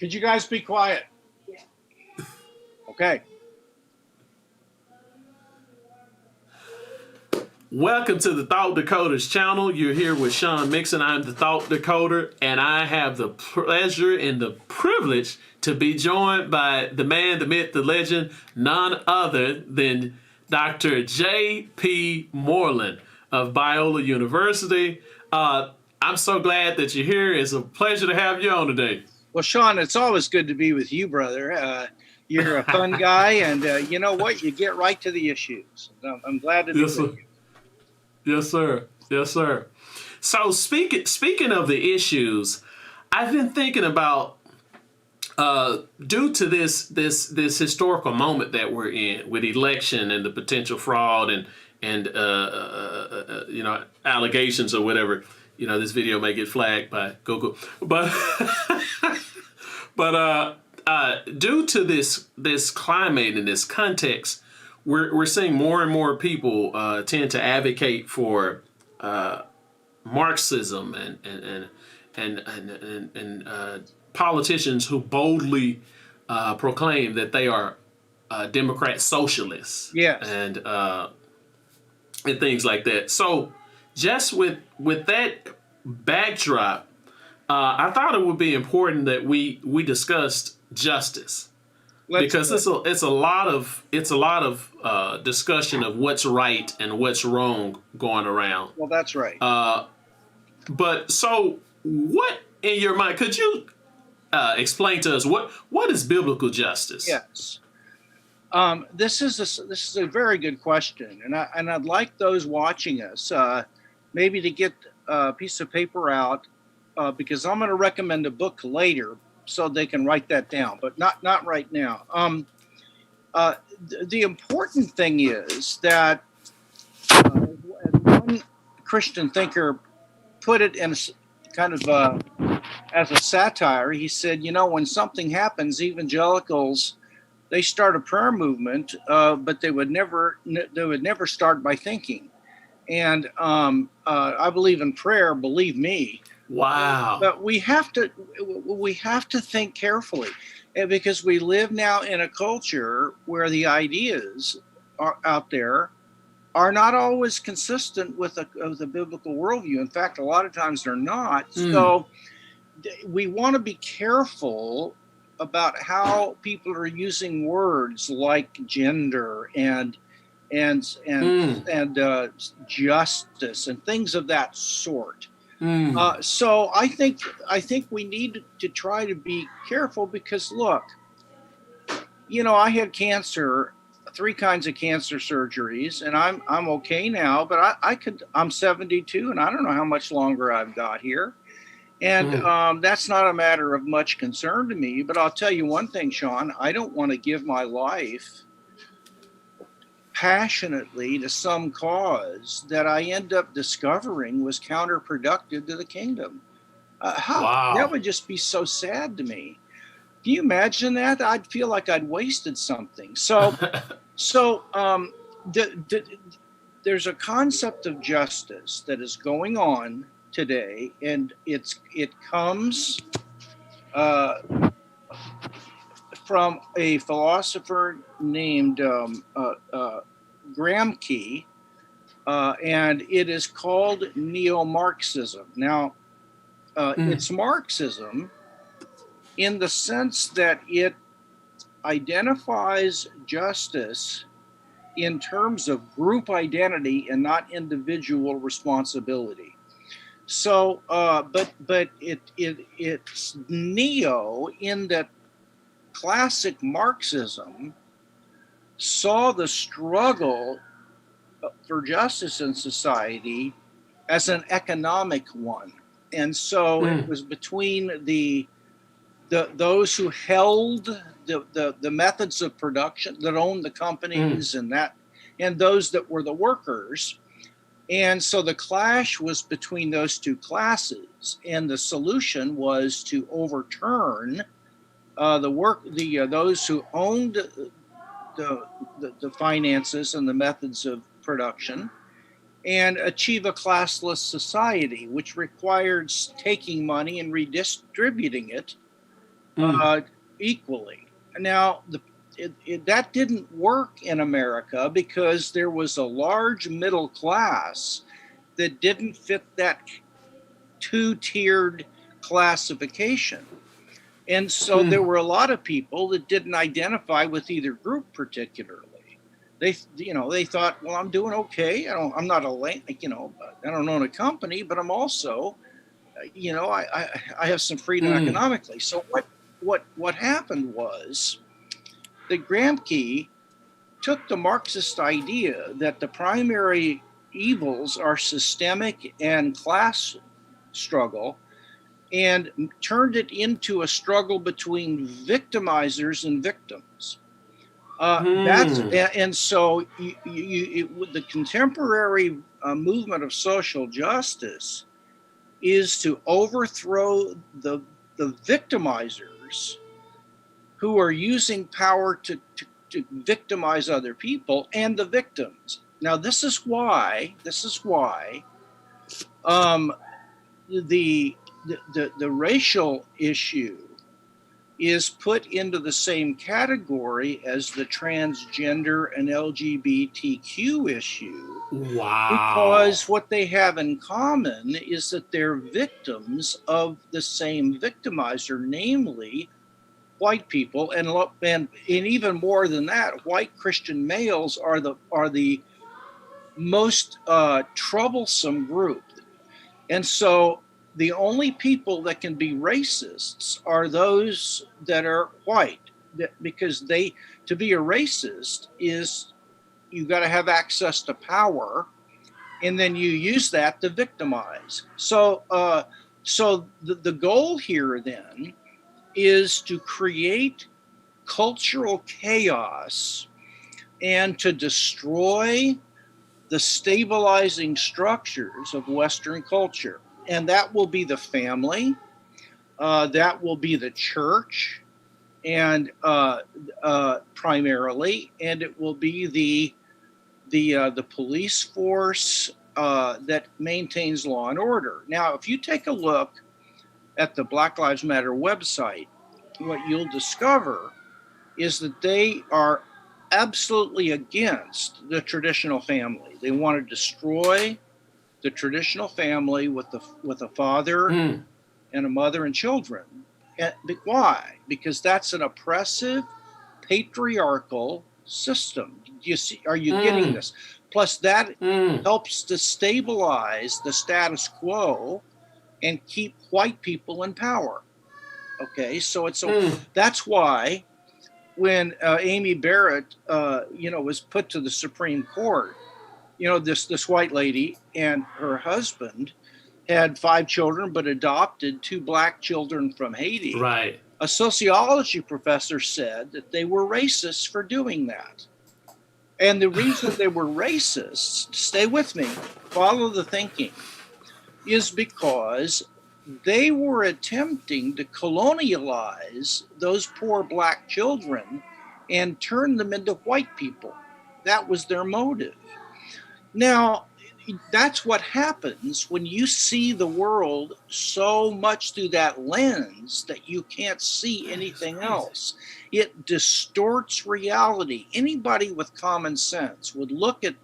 Could you guys be quiet? Okay. Welcome to the Thought Decoders channel. You're here with Sean Mixon. I'm the Thought Decoder, and I have the pleasure and the privilege to be joined by the man, the myth, the legend, none other than Dr. J.P. Moreland of Biola University. I'm so glad that you're here. It's a pleasure to have you on today. Well, Sean, it's always good to be with you, brother. You're a fun guy, and you know what? You get right to the issues. I'm glad to be with you. Yes, sir. Yes, sir. So speaking of the issues, I've been thinking about due to this historical moment that we're in with election and the potential fraud and allegations or whatever. You know, this video may get flagged by Google, but due to this climate and this context, we're seeing more and more people tend to advocate for Marxism and politicians who boldly proclaim that they are Democrat socialists, yes, and things like that. So, just with that backdrop, I thought it would be important that we discussed justice. Because it's a lot of discussion of what's right and what's wrong going around. Well, that's right. But so, what in your mind could you explain to us what is biblical justice? Yes. This is a very good question, and I'd like those watching us maybe to get a piece of paper out because I'm going to recommend a book later, so they can write that down, but not right now. The important thing is that one Christian thinker put it in kind of as a satire. He said, you know, when something happens, evangelicals, they start a prayer movement, but they would never start by thinking. And I believe in prayer, believe me. Wow. But we have to think carefully, because we live now in a culture where the ideas are out there are not always consistent with the biblical worldview. In fact, a lot of times they're not. So we want to be careful about how people are using words like gender and justice and things of that sort. So I think we need to try to be careful because look, you know, I had cancer, 3 kinds of cancer surgeries, and I'm okay now, but I'm 72 and I don't know how much longer I've got here. And that's not a matter of much concern to me, but I'll tell you one thing, Sean, I don't want to give my life passionately to some cause that I end up discovering was counterproductive to the kingdom. Wow. That would just be so sad to me. Can you imagine that? I'd feel like I'd wasted something. So there's a concept of justice that is going on today, and it comes from a philosopher named Gramsci, and it is called Neo-Marxism. Now, it's Marxism in the sense that it identifies justice in terms of group identity and not individual responsibility. So, but it's neo in that classic Marxism saw the struggle for justice in society as an economic one, and so it was between those who held the methods of production, that owned the companies and those that were the workers. And so the clash was between those two classes, and the solution was to overturn those who owned the finances and the methods of production, and achieve a classless society, which required taking money and redistributing it uh, equally. Now, that didn't work in America because there was a large middle class that didn't fit that two-tiered classification. And so there were a lot of people that didn't identify with either group particularly. They thought, well, I'm doing okay. I'm not I don't own a company, but I'm also, I have some freedom economically. So what happened was that Gramsci took the Marxist idea that the primary evils are systemic and class struggle and turned it into a struggle between victimizers and victims. So the contemporary movement of social justice is to overthrow the victimizers who are using power to victimize other people and the victims. Now, this is why the racial issue is put into the same category as the transgender and LGBTQ issue. Wow. Because what they have in common is that they're victims of the same victimizer, namely white people, and even more than that, white Christian males are the most troublesome group. And so the only people that can be racists are those that are white, because to be a racist is you got to have access to power, and then you use that to victimize. So the goal here then is to create cultural chaos and to destroy the stabilizing structures of Western culture. And that will be the family, that will be the church, and primarily, and it will be the police force that maintains law and order. Now, if you take a look at the Black Lives Matter website, what you'll discover is that they are absolutely against the traditional family. They want to destroy the traditional family with a father and a mother and children. And why? Because that's an oppressive, patriarchal system. Are you getting this? Plus, that helps to stabilize the status quo and keep white people in power. Okay, so that's why when Amy Barrett, was put to the Supreme Court, this white lady and her husband had 5 children, but adopted 2 black children from Haiti. Right. A sociology professor said that they were racist for doing that. And the reason they were racist, stay with me, follow the thinking, is because they were attempting to colonialize those poor black children and turn them into white people. That was their motive. Now, that's what happens when you see the world so much through that lens that you can't see anything else. It distorts reality. Anybody with common sense would look at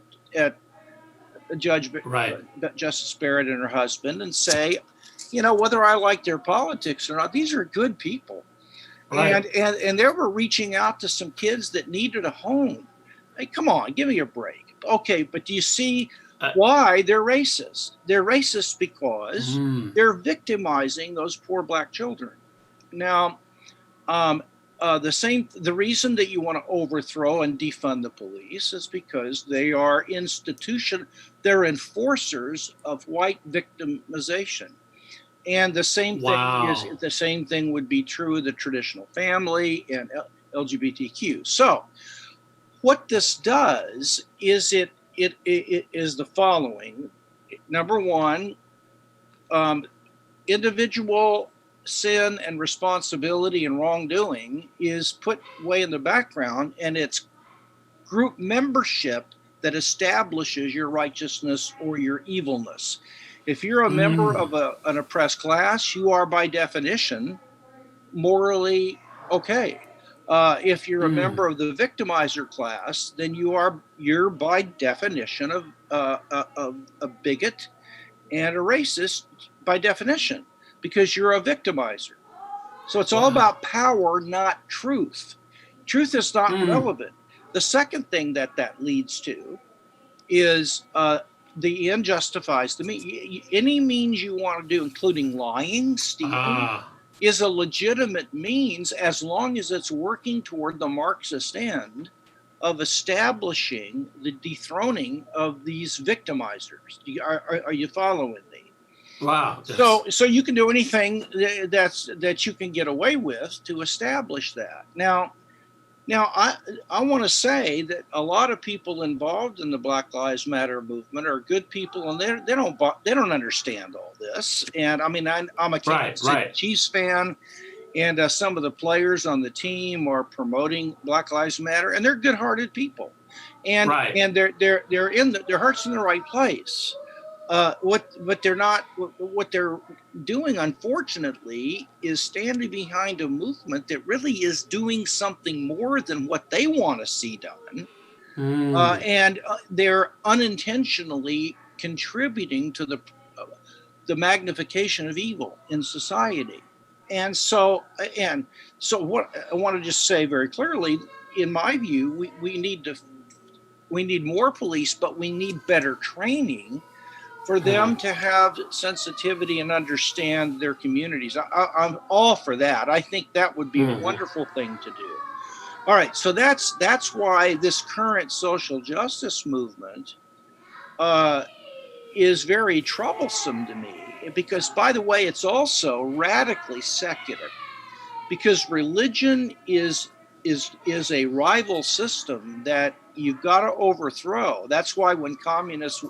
Justice Barrett and her husband and say, whether I like their politics or not, these are good people. Right. And they were reaching out to some kids that needed a home. Hey, come on, give me a break. Okay, but do you see why they're racist? They're racist because they're victimizing those poor black children. Now, the reason that you want to overthrow and defund the police is because they are they're enforcers of white victimization. And the same thing would be true of the traditional family and LGBTQ. So what this does is it is the following. Number one, individual sin and responsibility and wrongdoing is put way in the background, and it's group membership that establishes your righteousness or your evilness. If you're a member of an oppressed class, you are by definition morally okay. If you're a Mm. member of the victimizer class, then you're by definition a bigot and a racist by definition, because you're a victimizer. So it's all Wow. about power, not truth. Truth is not Mm. relevant. The second thing that leads to is the end justifies the means. Any means you want to do, including lying, stealing, Ah. is a legitimate means as long as it's working toward the Marxist end of establishing the dethroning of these victimizers. Are you following me? Wow. So Yes. so you can do anything that you can get away with to establish that. Now, I want to say that a lot of people involved in the Black Lives Matter movement are good people, and they don't understand all this. And I mean, I'm a Right. Kansas City Right. Chiefs fan, and some of the players on the team are promoting Black Lives Matter, and they're good-hearted people, and Right. and they're their heart's in the right place. What they're not, what they're doing, unfortunately, is standing behind a movement that really is doing something more than what they want to see done, Mm. and they're unintentionally contributing to the magnification of evil in society. And so, what I want to just say very clearly, in my view, we need more police, but we need better training for them to have sensitivity and understand their communities. I'm all for that. I think that would be a Mm. wonderful thing to do. All right, so that's why this current social justice movement uh, is very troublesome to me. Because, by the way, it's also radically secular. Because religion is a rival system that you've got to overthrow. That's why when communists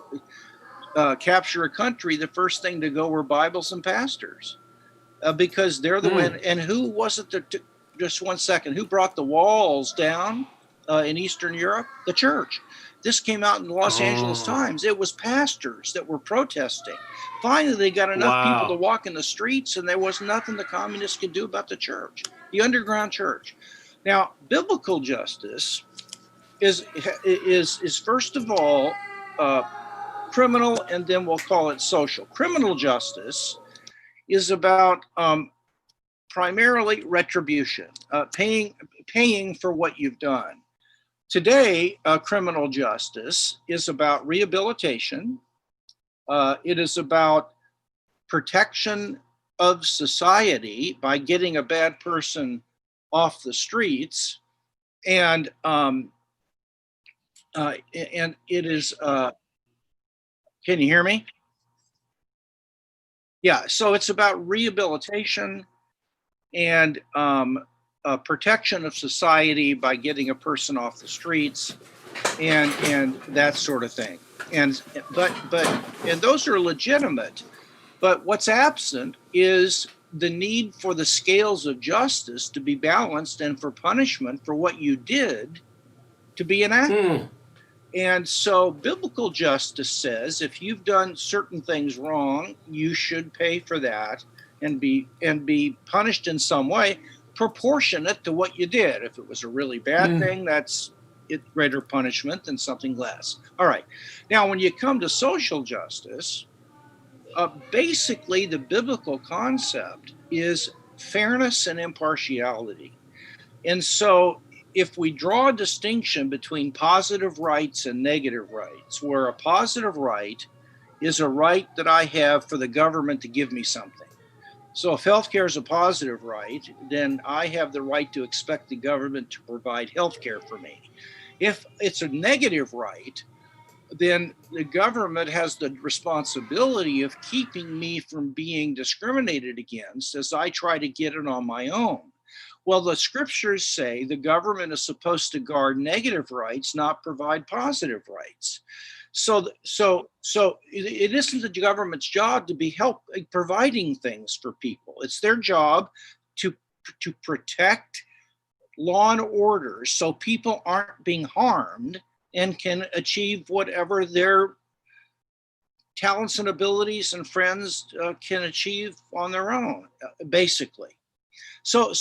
capture a country, the first thing to go were Bibles and pastors, because they're the one. Mm. And who was it that, just one second, who brought the walls down in Eastern Europe? The church. This came out in the Los Angeles Oh. Times. It was pastors that were protesting. Finally, they got enough people to Wow. walk in the streets, and there was nothing the communists could do about the church, the underground church. Now, biblical justice is first of all criminal, and then we'll call it social. Criminal justice is about primarily retribution, paying for what you've done. Today, criminal justice is about rehabilitation. It is about protection of society by getting a bad person off the streets, and it is. Can you hear me? Yeah. So it's about rehabilitation and protection of society by getting a person off the streets, and that sort of thing. And but and those are legitimate. But what's absent is the need for the scales of justice to be balanced, and for punishment for what you did to be enacted. Mm. And so biblical justice says if you've done certain things wrong, you should pay for that and be punished in some way proportionate to what you did. If it was a really bad Mm. thing, that's it, greater punishment than something less. All right. Now, when you come to social justice, basically the biblical concept is fairness and impartiality. And so, if we draw a distinction between positive rights and negative rights, where a positive right is a right that I have for the government to give me something. So, if healthcare is a positive right, then I have the right to expect the government to provide healthcare for me. If it's a negative right, then the government has the responsibility of keeping me from being discriminated against as I try to get it on my own. Well, the scriptures say the government is supposed to guard negative rights, not provide positive rights. So it isn't the government's job to be providing things for people. It's their job to to protect law and order so people aren't being harmed and can achieve whatever their talents and abilities and friends can achieve on their own, basically. So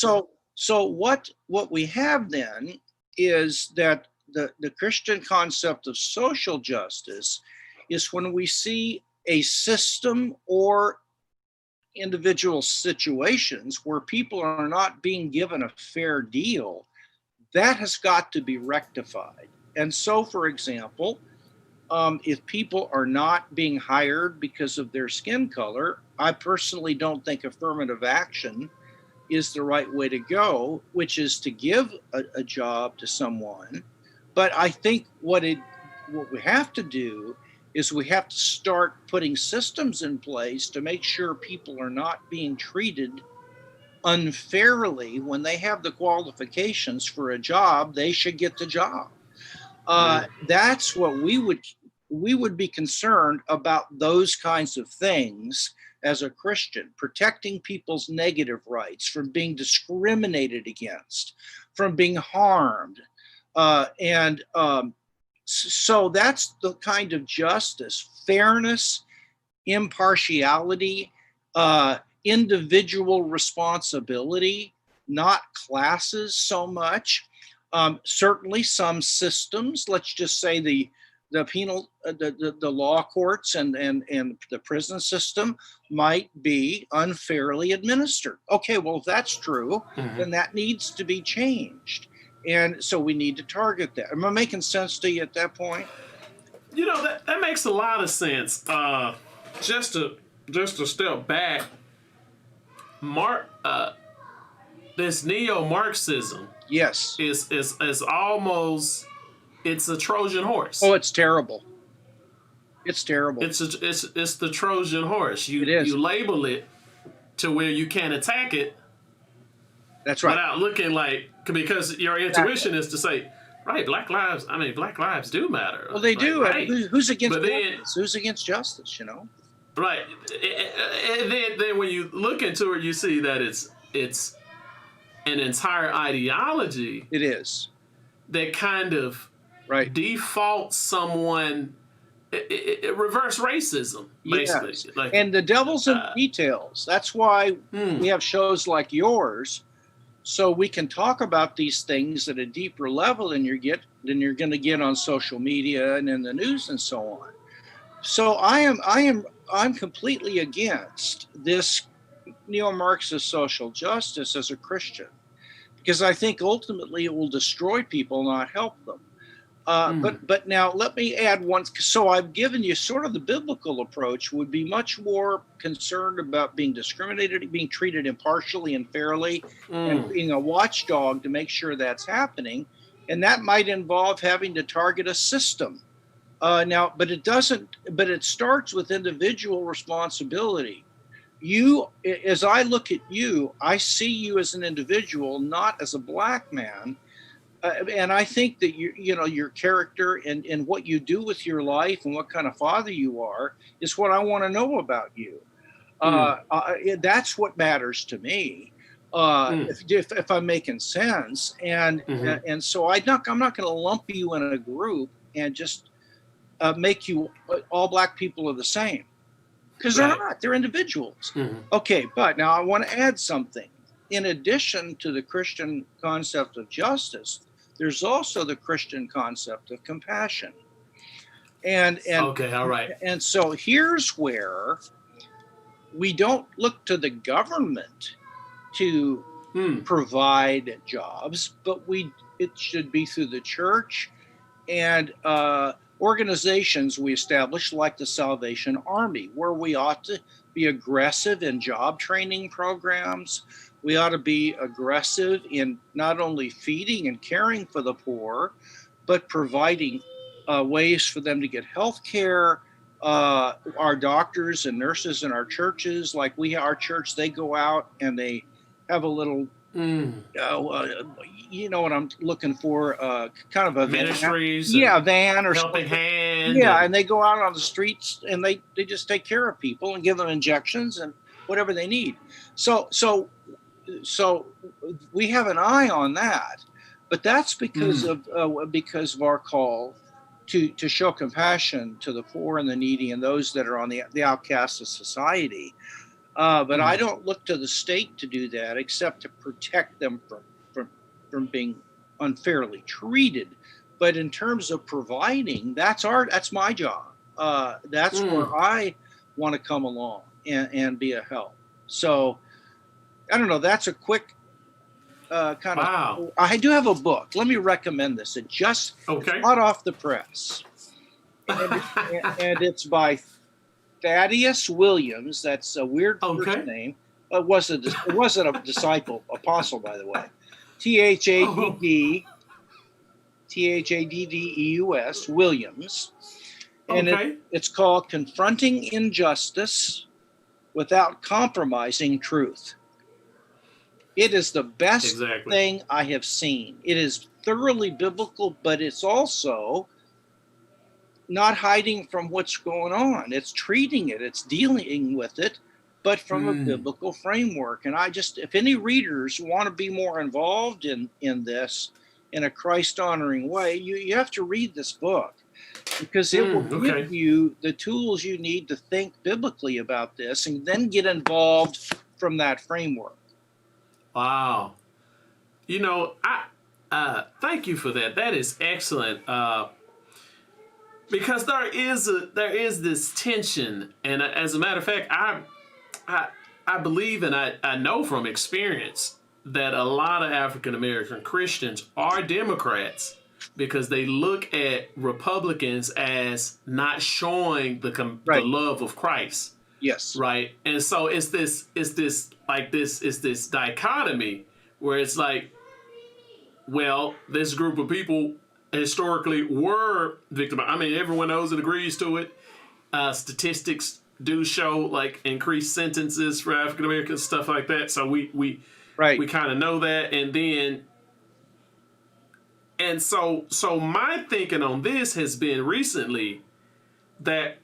what we have then is that the Christian concept of social justice is when we see a system or individual situations where people are not being given a fair deal, that has got to be rectified. And so, for example, if people are not being hired because of their skin color, I personally don't think affirmative action is the right way to go, which is to give a job to someone. But I think what we have to do is we have to start putting systems in place to make sure people are not being treated unfairly. When they have the qualifications for a job, they should get the job. That's what we would be concerned about, those kinds of things as a Christian, protecting people's negative rights from being discriminated against, from being harmed. So that's the kind of justice, fairness, impartiality, individual responsibility, not classes so much. Certainly some systems, let's just say the penal, the law courts and the prison system might be unfairly administered. Okay, well, if that's true, then that needs to be changed. And so we need to target that. Am I making sense to you at that point? You know, that makes a lot of sense. Just to step back, this Neo-Marxism, yes, is almost, it's a Trojan horse. Oh, it's terrible. It's terrible. It's the Trojan horse. It is. You label it to where you can't attack it. That's right. Without looking like, because your intuition is to say, right, black lives do matter. Well, they do. Right. Who's against justice? Who's against justice, you know? Right. And then when you look into it, you see that it's an entire ideology. It is. That kind of defaults someone, reverse racism, basically. Yes. Like, and the devil's in the details. That's why we have shows like yours, so we can talk about these things at a deeper level than you're going to get on social media and in the news and so on. So I'm completely against this neo-Marxist social justice as a Christian, because I think ultimately it will destroy people, not help them. But now let me add one. So I've given you sort of the biblical approach, would be much more concerned about being discriminated, being treated impartially and fairly, and being a watchdog to make sure that's happening. And that might involve having to target a system. But it doesn't. But it starts with individual responsibility. You, as I look at you, I see you as an individual, not as a black man. And I think that your character and what you do with your life and what kind of father you are is what I want to know about you. That's what matters to me. If I'm making sense, and so I'm not going to lump you in a group and just make you all black people are the same, because they're not. They're individuals. Okay, but now I want to add something. In addition to the Christian concept of justice, there's also the Christian concept of compassion. And okay, all right. And so here's where we don't look to the government to provide jobs, but it should be through the church and organizations we establish, like the Salvation Army, where we ought to be aggressive in job training programs. We ought to be aggressive in not only feeding and caring for the poor, but providing ways for them to get health care. Our doctors and nurses in our churches, like our church, they go out and they have a little, you know what I'm looking for, kind of a ministries, van or helping hand. Yeah, and they go out on the streets and they just take care of people and give them injections and whatever they need. So we have an eye on that, but that's because of our call to show compassion to the poor and the needy and those that are on the outcasts of society. But I don't look to the state to do that, except to protect them from being unfairly treated. But in terms of providing, that's my job. That's where I want to come along and be a help. So I don't know. That's a quick kind of. I do have a book. Let me recommend this. It's hot off the press, and it's by Thaddeus Williams. That's a weird first name. It wasn't a disciple apostle, by the way. Thaddeus Williams, and it's called Confronting Injustice Without Compromising Truth. It is the best thing I have seen. It is thoroughly biblical, but it's also not hiding from what's going on. It's treating it, it's dealing with it, but from a biblical framework. And if any readers want to be more involved in this in a Christ-honoring way, you have to read this book, because it will give you the tools you need to think biblically about this and then get involved from that framework. Wow. I thank you for that. That is excellent. Because there is this tension, and as a matter of fact, I believe and I know from experience that a lot of African American Christians are Democrats because they look at Republicans as not showing the love of Christ. Yes. Right. And so it's this dichotomy where it's like, well, this group of people historically were victimized. I mean, everyone knows and agrees to it. Statistics do show like increased sentences for African Americans, stuff like that. So we kind of know that. And so my thinking on this has been recently that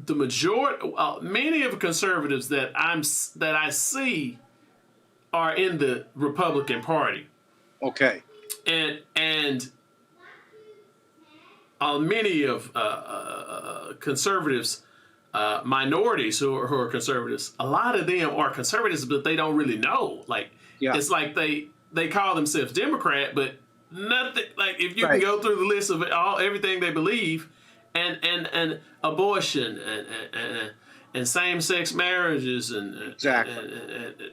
the majority, many of the conservatives that I see are in the Republican Party. Okay. And many of conservatives, minorities who are conservatives, a lot of them are conservatives, but they don't really know. It's like they call themselves Democrat, but nothing. Like if you can go through the list of everything they believe, and abortion and same-sex marriages and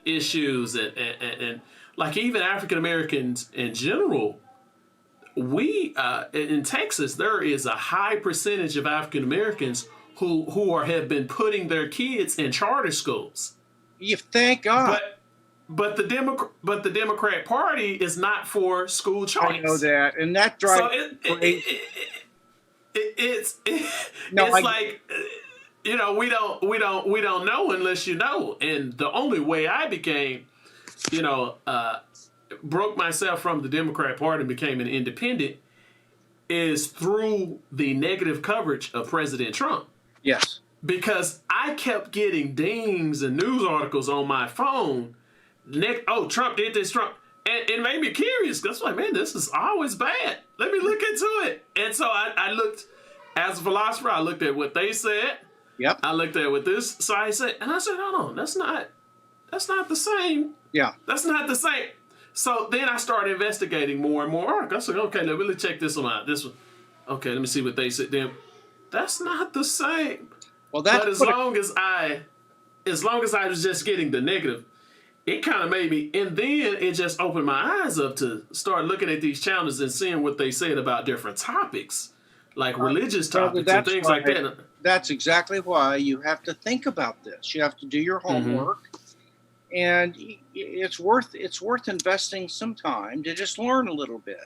issues and like even African Americans in general. We in Texas, there is a high percentage of African Americans who have been putting their kids in charter schools. You thank God. But the Democrat Party is not for school choice. I know that, and that drives. It's like we don't know unless you know. And the only way I became, broke myself from the Democrat Party and became an independent is through the negative coverage of President Trump. Yes. Because I kept getting dings and news articles on my phone. Trump did this, Trump. And it made me curious. Because I'm like, man, this is always bad. Let me look into it. And so I looked, as a philosopher, I looked at what they said. Yep. I looked at what this side said. And I said, hold on, that's not the same. Yeah. That's not the same. So then I started investigating more and more. I said, okay, let me check this one out. This one. Okay, let me see what they said. Then that's not the same. Well, that's but as long as I was just getting the negative, it kind of made me, and then it just opened my eyes up to start looking at these channels and seeing what they said about different topics, like religious topics and things like that. That's exactly why you have to think about this. You have to do your homework. Mm-hmm. And it's worth investing some time to just learn a little bit.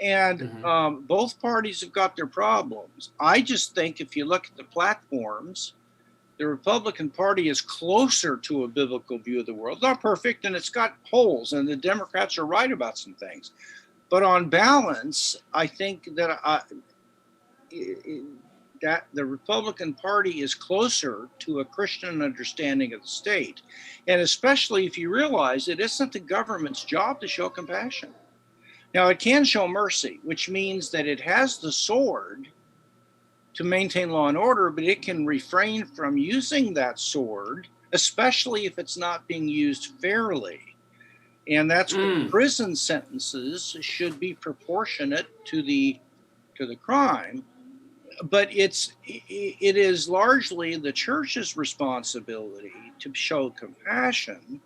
And both parties have got their problems. I just think if you look at the platforms, the Republican Party is closer to a biblical view of the world. Not perfect, and it's got holes, and the Democrats are right about some things. But on balance, I think that that the Republican Party is closer to a Christian understanding of the state. And especially if you realize it isn't the government's job to show compassion. Now, it can show mercy, which means that it has the sword to maintain law and order, but it can refrain from using that sword, especially if it's not being used fairly. And that's what prison sentences should be proportionate to the crime. But it is largely the church's responsibility to show compassion,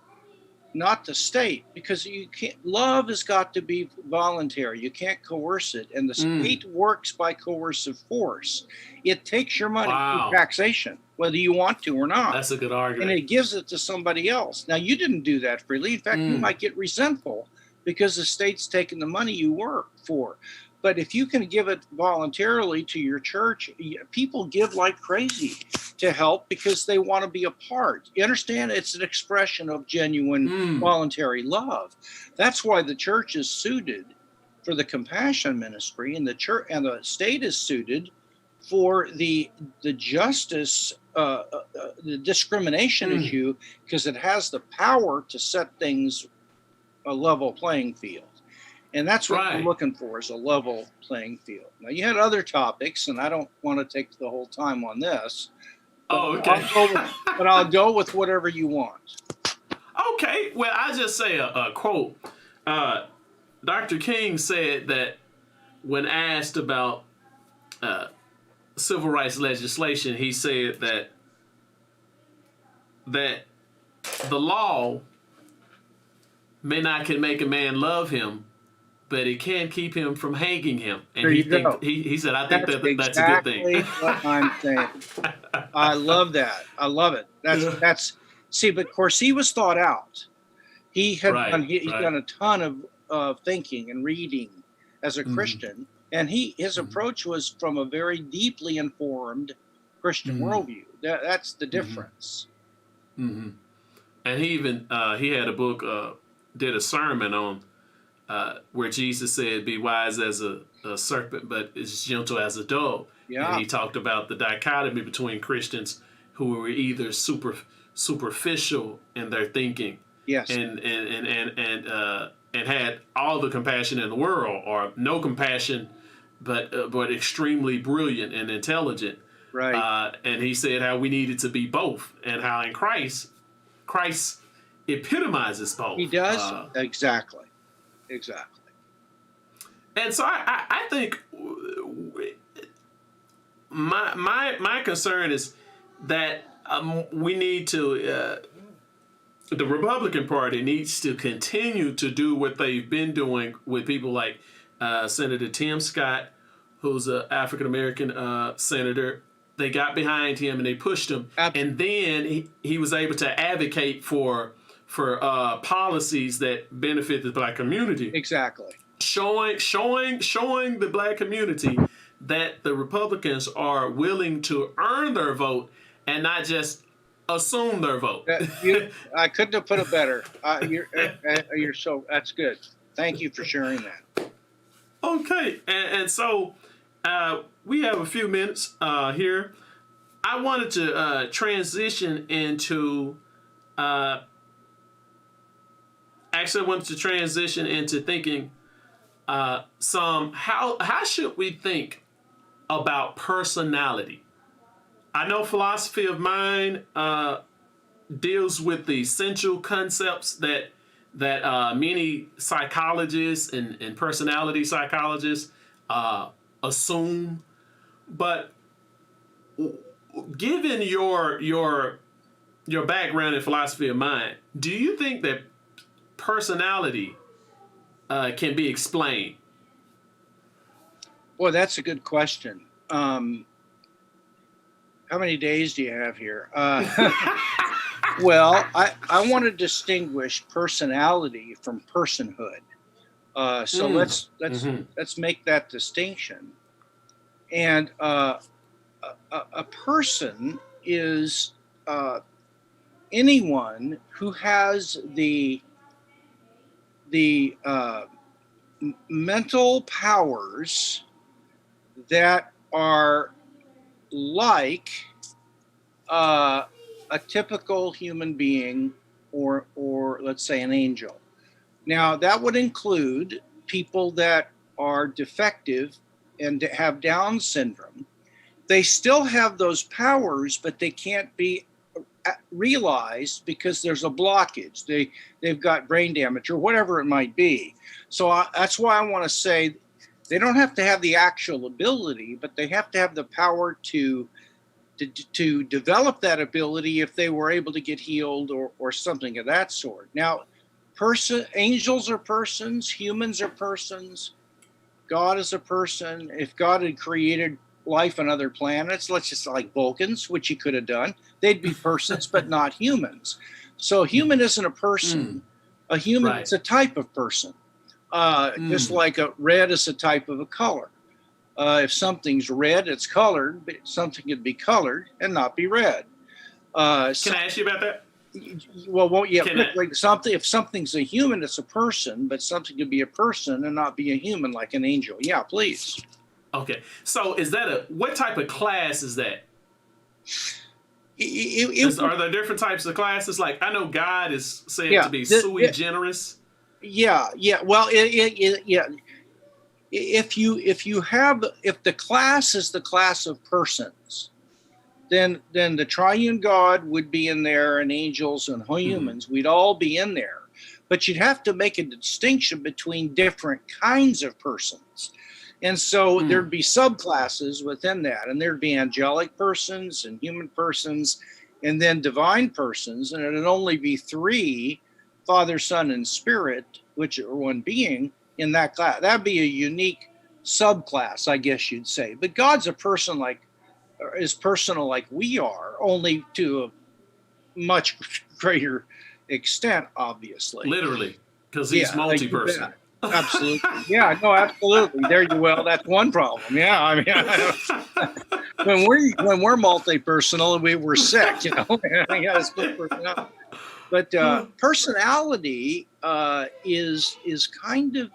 not the state, because you can't. Love has got to be voluntary. You can't coerce it, and the state works by coercive force. It takes your money through taxation, whether you want to or not. That's a good argument. And it gives it to somebody else. Now, you didn't do that freely. In fact, you might get resentful because the state's taking the money you work for. But if you can give it voluntarily to your church, people give like crazy to help because they want to be a part. You understand? It's an expression of genuine voluntary love. That's why the church is suited for the compassion ministry, and the church and the state is suited for the justice, the discrimination issue, because it has the power to set things a level playing field. And that's what we're looking for, is a level playing field. Now, you had other topics, and I don't want to take the whole time on this. Okay. But I'll go with whatever you want. Okay. Well, I just say a quote. Dr. King said that when asked about civil rights legislation, he said that the law may not can make a man love him, but it can keep him from hanging him. And he said, I think that's a good thing. Exactly what I'm saying. I love that. I love it. That's see, but of course he was thought out. He had he's done a ton of thinking and reading as a Christian, and his approach was from a very deeply informed Christian worldview. That's the difference. And he even he had a book, did a sermon on where Jesus said, "Be wise as a serpent, but as gentle as a dove." Yeah. And he talked about the dichotomy between Christians who were either superficial in their thinking, and had all the compassion in the world, or no compassion, but extremely brilliant and intelligent. Right. And he said how we needed to be both, and how in Christ epitomizes both. He does. Exactly. And so I think my concern is that we need to the Republican Party needs to continue to do what they've been doing with people like Senator Tim Scott, who's an African American senator. They got behind him and they pushed him, and then he was able to advocate for policies that benefit the Black community. Exactly. Showing the Black community that the Republicans are willing to earn their vote and not just assume their vote. I couldn't have put it better. You're so, that's good. Thank you for sharing that. Okay, and so we have a few minutes here. I wanted to transition into thinking how should we think about personality? I know philosophy of mind deals with the essential concepts that many psychologists and personality psychologists assume, but given your background in philosophy of mind, do you think that personality can be explained? Well, that's a good question. How many days do you have here? Well, I want to distinguish personality from personhood. So let's make that distinction. And a person is anyone who has the mental powers that are like a typical human being, or let's say an angel. Now, that would include people that are defective and have Down syndrome. They still have those powers, but they can't be realized because there's a blockage. They've got brain damage or whatever it might be. So that's why I want to say they don't have to have the actual ability, but they have to have the power to develop that ability if they were able to get healed or something of that sort. Now, angels are persons, humans are persons, God is a person. If God had created life on other planets, let's just like Vulcans, which he could have done, they'd be persons, but not humans. So a human isn't a person. A human is a type of person. Just like a red is a type of a color. If something's red, it's colored, but something could be colored and not be red. Can I ask you about that? Well, yeah, like something. If something's a human, it's a person, but something could be a person and not be a human, like an angel. Yeah, please. Okay, so is that what type of class is that? Are there different types of classes? Like I know God is said to be sui generis. Yeah. Well, yeah. If the class is the class of persons, then the triune God would be in there, and angels and humans, we'd all be in there. But you'd have to make a distinction between different kinds of persons. And so there'd be subclasses within that, and there'd be angelic persons and human persons, and then divine persons, and it'd only be three, Father, Son, and Spirit, which are one being in that class. That'd be a unique subclass, I guess you'd say. But God's a person is personal like we are, only to a much greater extent, obviously. Literally, because he's multi-person. Absolutely. Yeah, no, absolutely. There you will. That's one problem. Yeah, I mean, when we're multi-personal, we're sick, you know. Yeah, split personality. But personality is kind of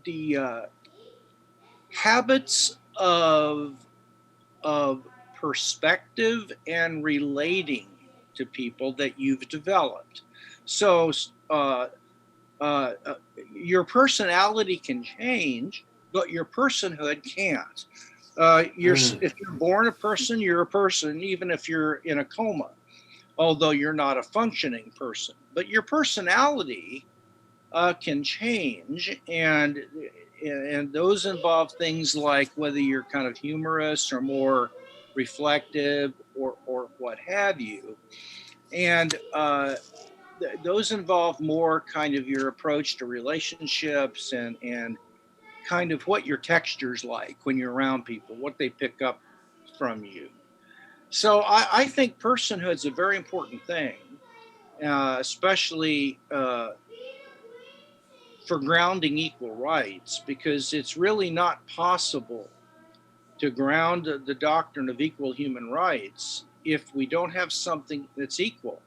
the habits of perspective and relating to people that you've developed. So your personality can change, but your personhood can't. If you're born a person, you're a person, even if you're in a coma, although you're not a functioning person. But your personality can change, and those involve things like whether you're kind of humorous or more reflective or what have you. And those involve more kind of your approach to relationships and kind of what your texture's like when you're around people, what they pick up from you. So I think personhood's a very important thing, especially for grounding equal rights, because it's really not possible to ground the doctrine of equal human rights if we don't have something that's equal.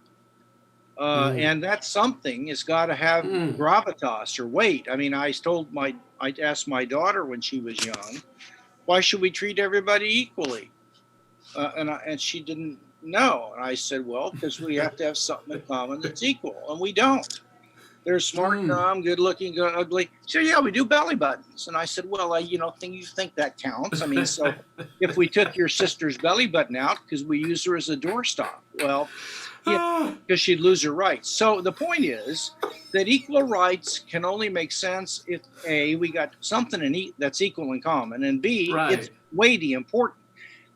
And that something has got to have gravitas or weight. I mean, I asked my daughter when she was young, why should we treat everybody equally? And she didn't know. And I said, well, because we have to have something in common that's equal, and we don't. They're smart, dumb, good looking, ugly. So yeah, we do belly buttons. And I said, well, you think that counts? I mean, so if we took your sister's belly button out because we use her as a doorstop, well, because she'd lose her rights. So the point is that equal rights can only make sense if A, we got something that's equal in common, and B, it's weighty, important.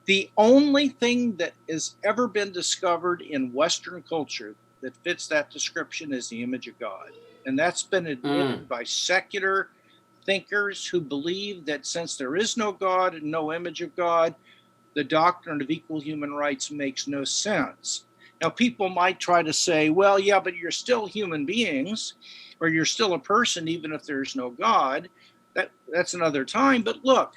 The only thing that has ever been discovered in Western culture that fits that description is the image of God. And that's been admitted by secular thinkers who believe that since there is no God and no image of God, the doctrine of equal human rights makes no sense. Now, people might try to say, well, yeah, but you're still human beings, or you're still a person, even if there's no God. That's another time. But look,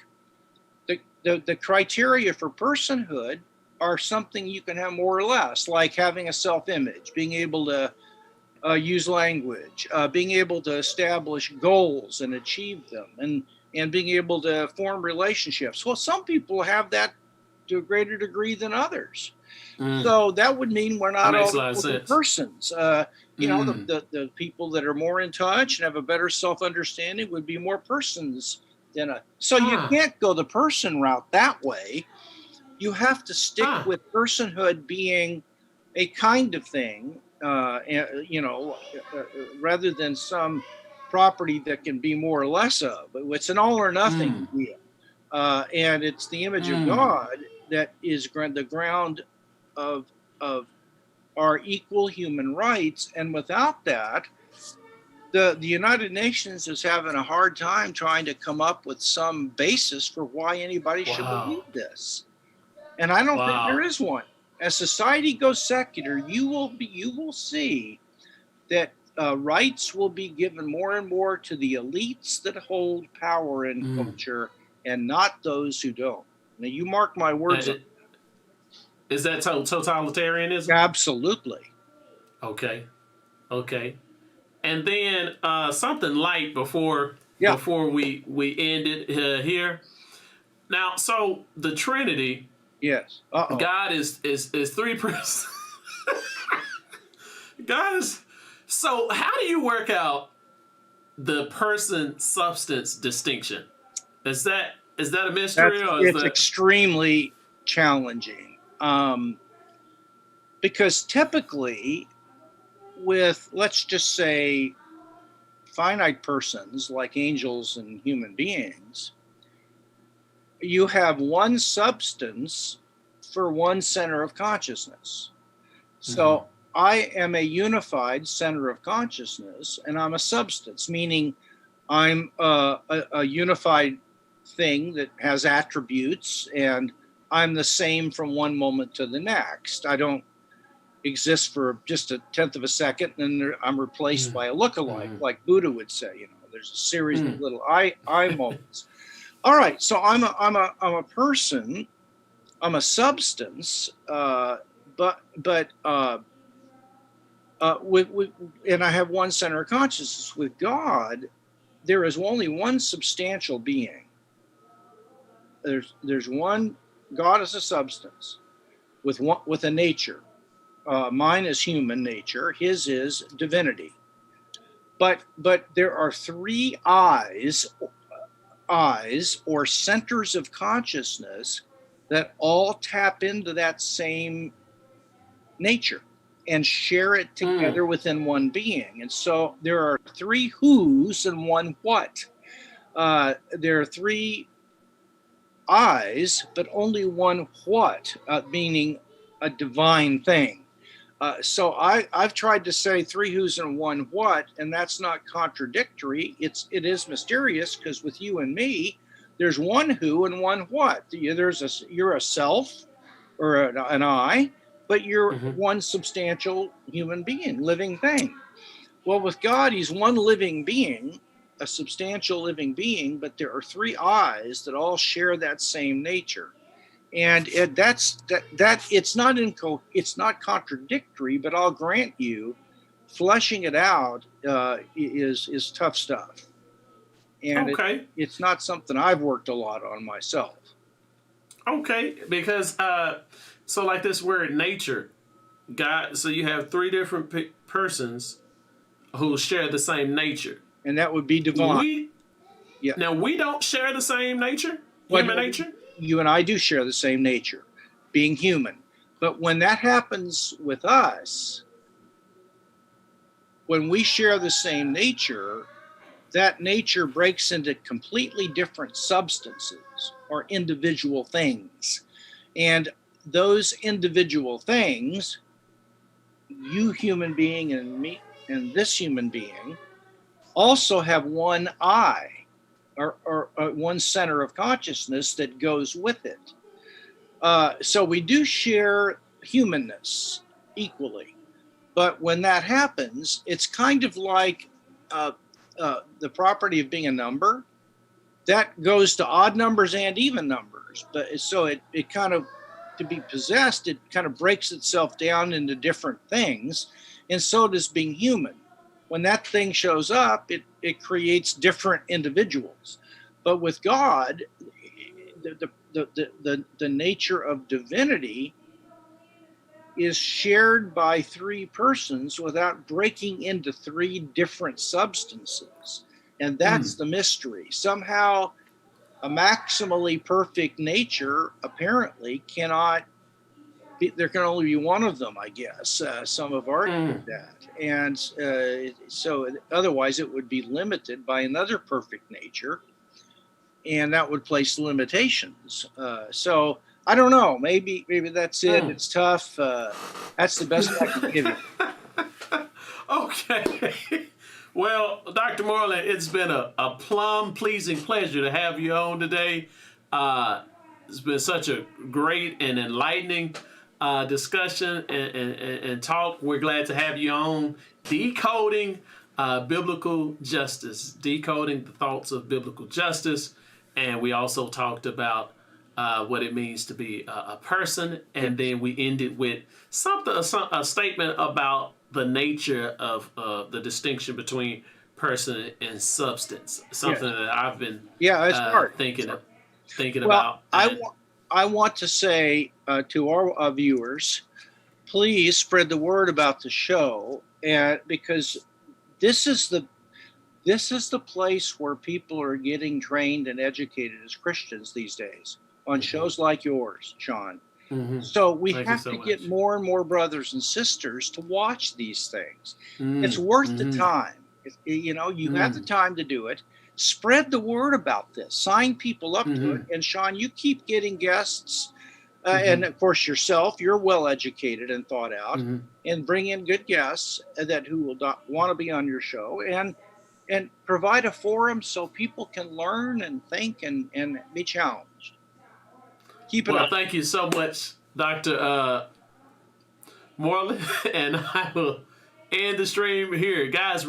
the criteria for personhood are something you can have more or less, like having a self-image, being able to use language, being able to establish goals and achieve them, and being able to form relationships. Well, some people have that to a greater degree than others. So that would mean we're not all persons. You know, the people that are more in touch and have a better self-understanding would be more persons than so you can't go the person route that way. You have to stick with personhood being a kind of thing, rather than some property that can be more or less of. It's an all or nothing deal. And it's the image of God that is the ground of our equal human rights. And without that, the United Nations is having a hard time trying to come up with some basis for why anybody should believe this. And I don't think there is one. As society goes secular, you will see that rights will be given more and more to the elites that hold power in culture, and not those who don't. Now, you mark my words. Is that totalitarianism? Absolutely. Okay. And then something light before we end it here. Now, so the Trinity. Yes. God is 3%. God is. So how do you work out the person substance distinction? Is that a mystery? It's extremely challenging, because typically with, let's just say, finite persons like angels and human beings, you have one substance for one center of consciousness. So I am a unified center of consciousness, and I'm a substance, meaning I'm a unified thing that has attributes, and I'm the same from one moment to the next. I don't exist for just a tenth of a second, and then I'm replaced by a lookalike, like Buddha would say. There's a series of little I moments. All right, so I'm a person, I'm a substance, but and I have one center of consciousness. With God, there is only one substantial being. There's one. God is a substance with a nature. Mine is human nature. His is divinity. But there are three eyes or centers of consciousness that all tap into that same nature and share it together within one being. And so there are three who's and one what. There are three eyes, but only one what, meaning a divine thing. So I've tried to say three who's and one what, and that's not contradictory. It is mysterious, because with you and me, there's one who and one what. You're a self or an I, but you're one substantial human being, living thing. Well, with God, he's one living being, a substantial living being, but there are three eyes that all share that same nature. And it's not contradictory, but I'll grant you, fleshing it out is tough stuff. And it's not something I've worked a lot on myself. Okay, because so like this word nature, God. So you have three different persons who share the same nature, and that would be divine. Now we don't share the same nature, human nature. You and I do share the same nature, being human. But when that happens with us, when we share the same nature, that nature breaks into completely different substances or individual things. And those individual things, you human being and me and this human being, also have one I, or one center of consciousness that goes with it. So we do share humanness equally. But when that happens, it's kind of like the property of being a number. That goes to odd numbers and even numbers. But so it kind of, to be possessed, it kind of breaks itself down into different things. And so does being human. When that thing shows up, it creates different individuals. But with God, the nature of divinity is shared by three persons without breaking into three different substances. And that's the mystery. Somehow a maximally perfect nature apparently cannot be, there can only be one of them, I guess. Some have argued that. And so otherwise it would be limited by another perfect nature, and that would place limitations. So I don't know. Maybe that's it. It's tough. That's the best I can give you. Okay. Well, Dr. Moreland, it's been a plum-pleasing pleasure to have you on today. It's been such a great and enlightening discussion and talk. We're glad to have you on Decoding Biblical Justice, Decoding the Thoughts of Biblical Justice. And we also talked about what it means to be a person. And then we ended with a statement about the nature of the distinction between person and substance. Something that I've been thinking about. I want to say to our viewers, please spread the word about the show, and because this is the place where people are getting trained and educated as Christians these days on shows like yours, Sean. So we have to get more and more brothers and sisters to watch these things. It's worth the time. You have the time to do it. Spread the word about this. Sign people up to it. And Sean, you keep getting guests. And of course yourself, you're well educated and thought out. And bring in good guests who will want to be on your show. And provide a forum so people can learn and think and be challenged. Keep it up. Thank you so much, Dr. Moreland, and I will end the stream here. Guys,